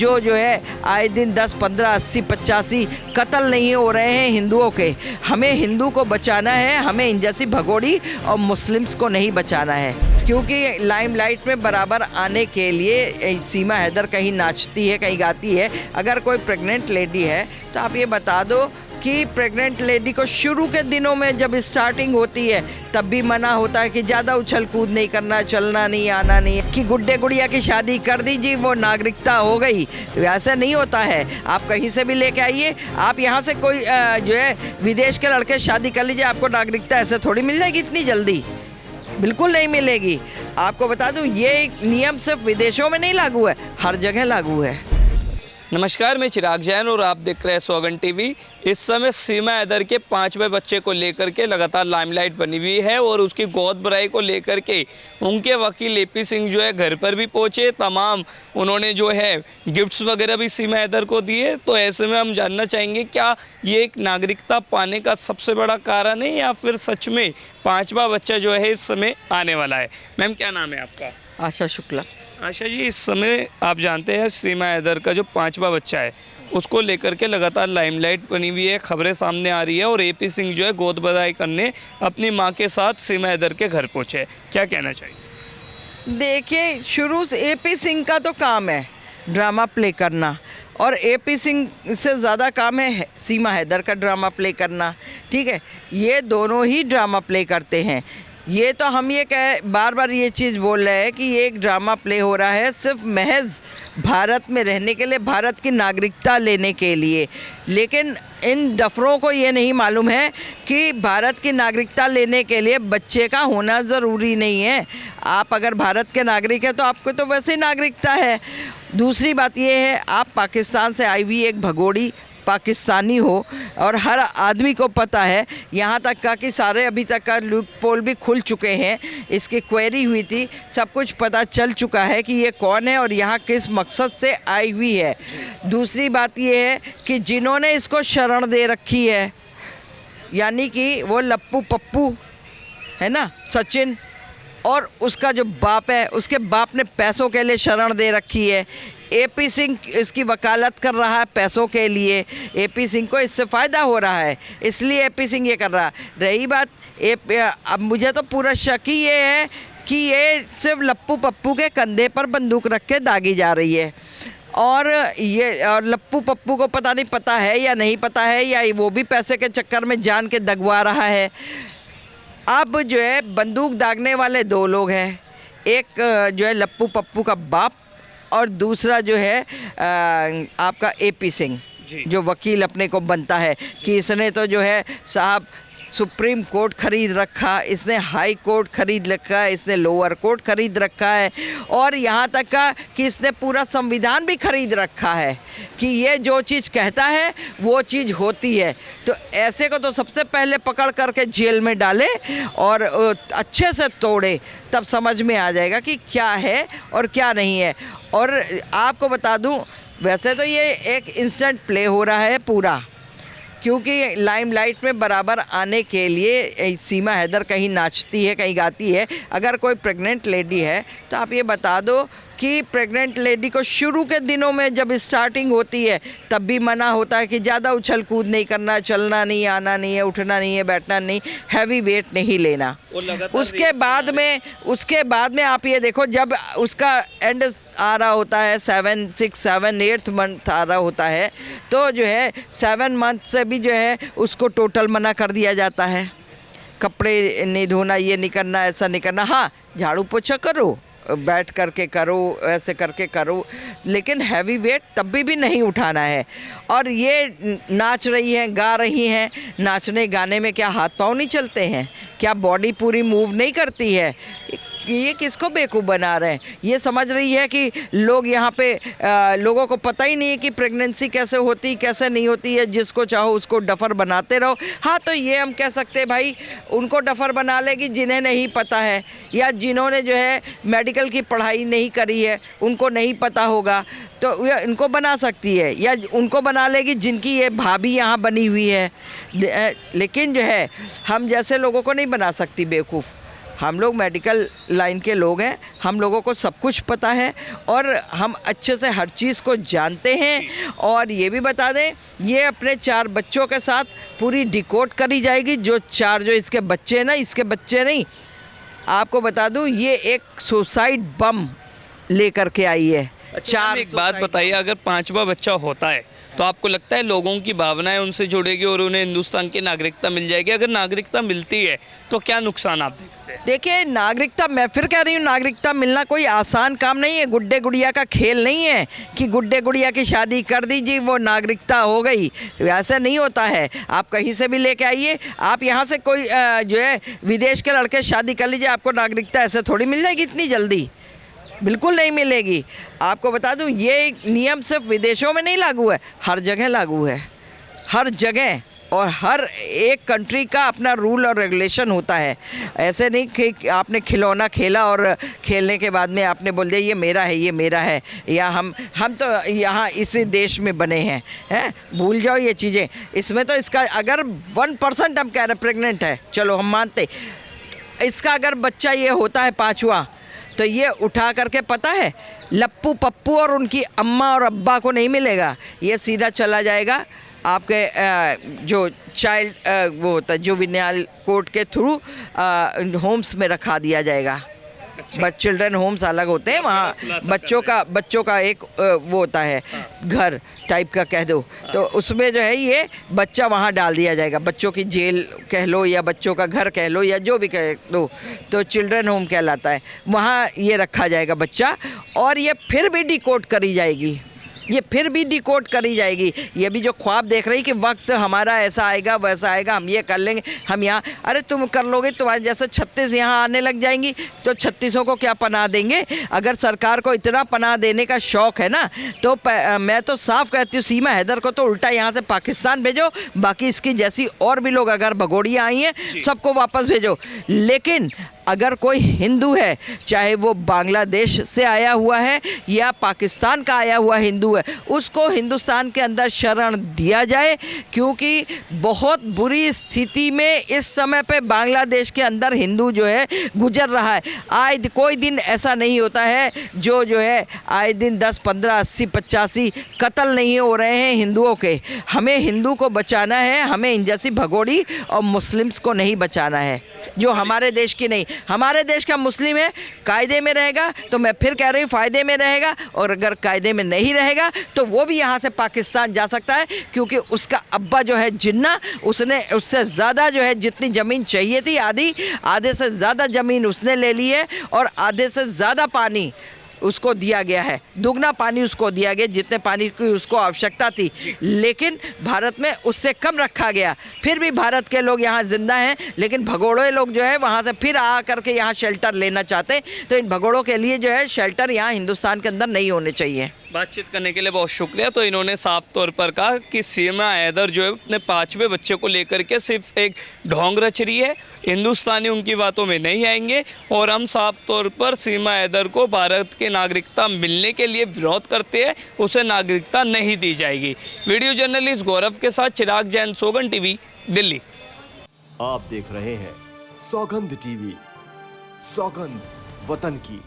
जो है आए दिन 10, 15, 80, 85 कत्ल नहीं हो रहे हैं हिंदुओं के। हमें हिंदू को बचाना है, हमें इन जैसी भगोड़ी और मुस्लिम्स को नहीं बचाना है, क्योंकि लाइमलाइट में बराबर आने के लिए सीमा हैदर कहीं नाचती है, कहीं गाती है। अगर कोई प्रेग्नेंट लेडी है तो आप ये बता दो कि प्रेग्नेंट लेडी को शुरू के दिनों में जब स्टार्टिंग होती है तब भी मना होता है कि ज़्यादा उछल कूद नहीं करना, चलना नहीं, आना नहीं, कि गुड्डे गुड़िया की शादी कर दीजिए वो नागरिकता हो गई। वैसा नहीं होता है। आप कहीं से भी लेके आइए, आप यहाँ से कोई जो है विदेश के लड़के शादी कर लीजिए, आपको नागरिकता ऐसे थोड़ी मिल जाएगी इतनी जल्दी, बिल्कुल नहीं मिलेगी। आपको बता दूं ये नियम सिर्फ विदेशों में नहीं लागू है, हर जगह लागू है। नमस्कार, मैं चिराग जैन और आप देख रहे हैं सौगन टीवी। इस समय सीमा हैदर के 5वें बच्चे को लेकर के लगातार लाइमलाइट बनी हुई है और उसकी गोद भराई को लेकर के उनके वकील एपी सिंह जो है घर पर भी पहुंचे। तमाम उन्होंने जो है गिफ्ट्स वगैरह भी सीमा हैदर को दिए। तो ऐसे में हम जानना चाहेंगे क्या ये एक नागरिकता पाने का सबसे बड़ा कारण है या फिर सच में 5वां बच्चा जो है इस समय आने वाला है। मैम, क्या नाम है आपका? आशा शुक्ला। आशा जी, इस समय आप जानते हैं सीमा हैदर का जो 5वां बच्चा है उसको लेकर के लगातार लाइमलाइट बनी हुई है, खबरें सामने आ रही है और एपी सिंह जो है गोद भराई करने अपनी मां के साथ सीमा हैदर के घर पहुंचे। क्या कहना चाहिए? देखिए, शुरू से एपी सिंह का तो काम है ड्रामा प्ले करना और एपी सिंह से ज़्यादा काम है सीमा हैदर का ड्रामा प्ले करना। ठीक है, ये दोनों ही ड्रामा प्ले करते हैं। ये तो हम ये बार बार ये चीज़ बोल रहे हैं कि ये एक ड्रामा प्ले हो रहा है सिर्फ महज भारत में रहने के लिए, भारत की नागरिकता लेने के लिए। लेकिन इन डफरों को ये नहीं मालूम है कि भारत की नागरिकता लेने के लिए बच्चे का होना ज़रूरी नहीं है। आप अगर भारत के नागरिक हैं तो आपको तो वैसे ही नागरिकता है। दूसरी बात ये है, आप पाकिस्तान से आई हुई एक भगोड़ी पाकिस्तानी हो और हर आदमी को पता है, यहाँ तक का कि सारे अभी तक का लूप पोल भी खुल चुके हैं, इसकी क्वेरी हुई थी, सब कुछ पता चल चुका है कि ये कौन है और यहाँ किस मकसद से आई हुई है। दूसरी बात ये है कि जिन्होंने इसको शरण दे रखी है, यानी कि वो लप्पू पप्पू है ना, सचिन, और उसका जो बाप है, उसके बाप ने पैसों के लिए शरण दे रखी है। एपी सिंह इसकी वकालत कर रहा है पैसों के लिए, एपी सिंह को इससे फ़ायदा हो रहा है, इसलिए एपी सिंह ये कर रहा है। रही बात अब मुझे तो पूरा शक ही ये है कि ये सिर्फ लप्पू पप्पू के कंधे पर बंदूक रख के दागी जा रही है और लप्पू पप्पू को पता नहीं पता है या नहीं पता है, या वो भी पैसे के चक्कर में जान के दगवा रहा है। अब जो है बंदूक दागने वाले दो लोग हैं, एक जो है लप्पू पप्पू का बाप और दूसरा जो है आपका एपी सिंह, जो वकील अपने को बनता है कि इसने तो जो है साहब सुप्रीम कोर्ट खरीद रखा, इसने हाई कोर्ट खरीद रखा है, इसने लोअर कोर्ट खरीद रखा है और यहाँ तक का कि इसने पूरा संविधान भी खरीद रखा है कि ये जो चीज़ कहता है वो चीज़ होती है। तो ऐसे को तो सबसे पहले पकड़ करके जेल में डाले और अच्छे से तोड़े, तब समझ में आ जाएगा कि क्या है और क्या नहीं है। और आपको बता दूं, वैसे तो ये एक इंस्टेंट प्ले हो रहा है पूरा, क्योंकि लाइमलाइट में बराबर आने के लिए सीमा हैदर कहीं नाचती है, कहीं गाती है। अगर कोई प्रेग्नेंट लेडी है तो आप ये बता दो कि प्रेग्नेंट लेडी को शुरू के दिनों में जब स्टार्टिंग होती है तब भी मना होता है कि ज़्यादा उछल कूद नहीं करना, चलना नहीं, आना नहीं है, उठना नहीं है, बैठना नहीं, हैवी वेट नहीं लेना। उसके बाद में आप ये देखो, जब उसका एंड आ रहा होता है 7, 6, 7, 8 मंथ आ रहा होता है, तो जो है 7 मंथ से भी जो है उसको टोटल मना कर दिया जाता है। कपड़े नहीं धोना, ये नहीं करना, ऐसा नहीं करना। हाँ, झाड़ू पोछा करो, बैठ करके करो, ऐसे करके करो, लेकिन हैवी वेट तब भी नहीं उठाना है। और ये नाच रही हैं, गा रही हैं, नाचने गाने में क्या हाथ पाँव नहीं चलते हैं? क्या बॉडी पूरी मूव नहीं करती है? ये किसको बेवकूफ़ बना रहे हैं? ये समझ रही है कि लोग यहाँ पे लोगों को पता ही नहीं है कि प्रेगनेंसी कैसे होती, कैसे नहीं होती है, जिसको चाहो उसको डफ़र बनाते रहो। हाँ, तो ये हम कह सकते हैं भाई, उनको डफ़र बना लेगी जिन्हें नहीं पता है, या जिन्होंने जो है मेडिकल की पढ़ाई नहीं करी है, उनको नहीं पता होगा, तो ये इनको बना सकती है, या उनको बना लेगी जिनकी ये भाभी यहाँ बनी हुई है। लेकिन जो है हम जैसे लोगों को नहीं बना सकती बेवकूफ़। हम लोग मेडिकल लाइन के लोग हैं, हम लोगों को सब कुछ पता है और हम अच्छे से हर चीज़ को जानते हैं। और ये भी बता दें, ये अपने 4 बच्चों के साथ पूरी डिकोड करी जाएगी। जो इसके बच्चे हैं ना, इसके बच्चे नहीं, आपको बता दूं ये एक सुसाइड बम लेकर के आई है। अच्छा, एक बात बताइए, अगर 5वां बच्चा होता है तो आपको लगता है लोगों की भावनाएं उनसे जुड़ेगी और उन्हें हिंदुस्तान की नागरिकता मिल जाएगी? अगर नागरिकता मिलती है तो क्या नुकसान आप देखते हैं? देखिए, नागरिकता, मैं फिर कह रही हूँ, नागरिकता मिलना कोई आसान काम नहीं है, गुड्डे गुड़िया का खेल नहीं है कि गुड्डे गुड़िया की शादी कर दीजिए वो नागरिकता हो गई। ऐसा नहीं होता है। आप कहीं से भी लेके आइए, आप यहाँ से कोई जो है विदेश के लड़के शादी कर लीजिए, आपको नागरिकता ऐसे थोड़ी मिल जाएगी इतनी जल्दी, बिल्कुल नहीं मिलेगी। आपको बता दूं, ये नियम सिर्फ विदेशों में नहीं लागू है, हर जगह लागू है, हर जगह। और हर एक कंट्री का अपना रूल और रेगुलेशन होता है। ऐसे नहीं कि आपने खिलौना खेला और खेलने के बाद में आपने बोल दिया ये मेरा है, ये मेरा है, या हम तो यहाँ इसी देश में बने हैं, भूल जाओ ये चीज़ें। इसमें तो इसका अगर 1% हम कह रहे प्रेग्नेंट है, चलो हम मानते, इसका अगर बच्चा ये होता है 5वां, तो ये उठा करके पता है लप्पू पप्पू और उनकी अम्मा और अब्बा को नहीं मिलेगा, ये सीधा चला जाएगा आपके जो चाइल्ड वो होता है जुवेनाइल कोर्ट के थ्रू होम्स में रखा दिया जाएगा। चिल्ड्रन होम्स अलग होते हैं, वहाँ बच्चों का एक वो होता है घर टाइप का कह दो, तो उसमें जो है ये बच्चा वहाँ डाल दिया जाएगा। बच्चों की जेल कह लो या बच्चों का घर कह लो या जो भी कह दो, तो चिल्ड्रन होम कहलाता है। वहाँ ये रखा जाएगा बच्चा, और ये फिर भी डिकोड करी जाएगी, ये फिर भी डिकोड करी जाएगी। ये भी जो ख्वाब देख रही कि वक्त हमारा ऐसा आएगा वैसा आएगा, हम ये कर लेंगे, हम यहाँ, अरे तुम कर लोगे, तुम्हारे जैसे 36 यहाँ आने लग जाएंगी तो 36 को क्या पनाह देंगे? अगर सरकार को इतना पनाह देने का शौक़ है ना, तो मैं तो साफ कहती हूँ सीमा हैदर को तो उल्टा यहाँ से पाकिस्तान भेजो, बाकी इसकी जैसी और भी लोग अगर भगोड़ियाँ आई हैं सबको वापस भेजो। लेकिन अगर कोई हिंदू है, चाहे वो बांग्लादेश से आया हुआ है या पाकिस्तान का आया हुआ हिंदू है, उसको हिंदुस्तान के अंदर शरण दिया जाए, क्योंकि बहुत बुरी स्थिति में इस समय पे बांग्लादेश के अंदर हिंदू जो है गुजर रहा है। आए कोई दिन ऐसा नहीं होता है जो है आए दिन 10, 15, 80, 85 कत्ल नहीं हो रहे हैं हिंदुओं के। हमें हिंदू को बचाना है, हमें इन जैसी भगोड़ी और मुस्लिम्स को नहीं बचाना है, जो हमारे देश की नहीं। हमारे देश का मुस्लिम है, कायदे में रहेगा तो मैं फिर कह रही हूँ फ़ायदे में रहेगा, और अगर कायदे में नहीं रहेगा तो वो भी यहाँ से पाकिस्तान जा सकता है, क्योंकि उसका अब्बा जो है जिन्ना, उसने उससे ज़्यादा जो है जितनी ज़मीन चाहिए थी आधे से ज़्यादा ज़मीन उसने ले ली है, और आधे से ज़्यादा पानी उसको दिया गया है, दुगना पानी उसको दिया गया जितने पानी की उसको आवश्यकता थी। लेकिन भारत में उससे कम रखा गया, फिर भी भारत के लोग यहाँ जिंदा हैं, लेकिन भगोड़े लोग जो है वहाँ से फिर आ करके यहाँ शेल्टर लेना चाहते हैं। तो इन भगोड़ों के लिए जो है शेल्टर यहाँ हिंदुस्तान के अंदर नहीं होने चाहिए। बातचीत करने के लिए बहुत शुक्रिया। तो इन्होंने साफ तौर पर कहा कि सीमा हैदर जो है अपने 5वें बच्चे को लेकर के सिर्फ एक ढोंग रच रही है, हिंदुस्तानी उनकी बातों में नहीं आएंगे, और हम साफ तौर पर सीमा हैदर को भारत की नागरिकता मिलने के लिए विरोध करते हैं, उसे नागरिकता नहीं दी जाएगी। वीडियो जर्नलिस्ट गौरव के साथ चिराग जैन, सौगंध टीवी, दिल्ली। आप देख रहे हैं सौगंध टीवी, सौगंध वतन की।